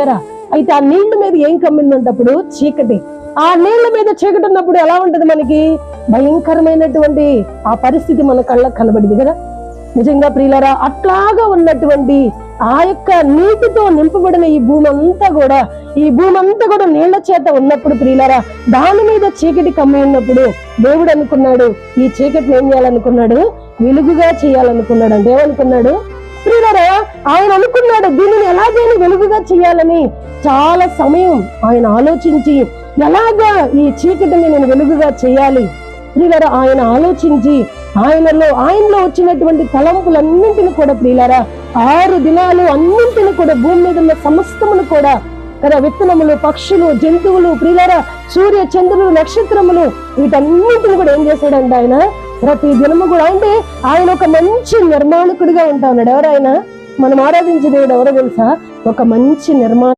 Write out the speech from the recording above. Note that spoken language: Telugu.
చూసారా? అయితే ఆ నీళ్ల మీద ఏం కమ్మిందంటప్పుడు చీకటి. ఆ నీళ్ల మీద చీకటి ఉన్నప్పుడు ఎలా ఉంటది? మనకి భయంకరమైనటువంటి ఆ పరిస్థితి మన కళ్ళకు కనబడింది కదా. నిజంగా ప్రియులారా, అట్లాగా ఉన్నటువంటి ఆ యొక్క నీటితో నింపబడిన ఈ భూమి అంతా కూడా నీళ్ల చేత ఉన్నప్పుడు ప్రియులారా, దాని మీద చీకటి కమ్మి ఉన్నప్పుడు దేవుడు అనుకున్నాడు, ఈ చీకటిని ఏం చేయాలనుకున్నాడు? వెలుగుగా చేయాలనుకున్నాడు. అంటే ఏమనుకున్నాడు ప్రియులారా? ఆయన అనుకున్నాడు దీనిని ఎలాగైనా వెలుగుగా చేయాలని. చాలా సమయం ఆయన ఆలోచించి ఎలాగా ఈ చీకటిని నేను వెలుగుగా చేయాలి ప్రియులారా, ఆయన ఆలోచించి ఆయనలో వచ్చినటువంటి తలంపులన్నింటిని కూడా ప్రియులారా 6 దినాలు అన్నింటిని కూడా భూమి మీద ఉన్న సమస్తమును కూడా కదా, విత్తనములు, పక్షులు, జంతువులు ప్రియులారా, సూర్య చంద్రులు, నక్షత్రములు, వీటన్నింటిని కూడా ఏం చేశాడంటే ఆయన ప్రతి దినము కూడా. అంటే ఆయన ఒక మంచి నిర్మాణకుడిగా ఉంటాడు. ఎవరైనా మనం ఆరాధించే దేవుడు ఎవరో తెలుసా? ఒక మంచి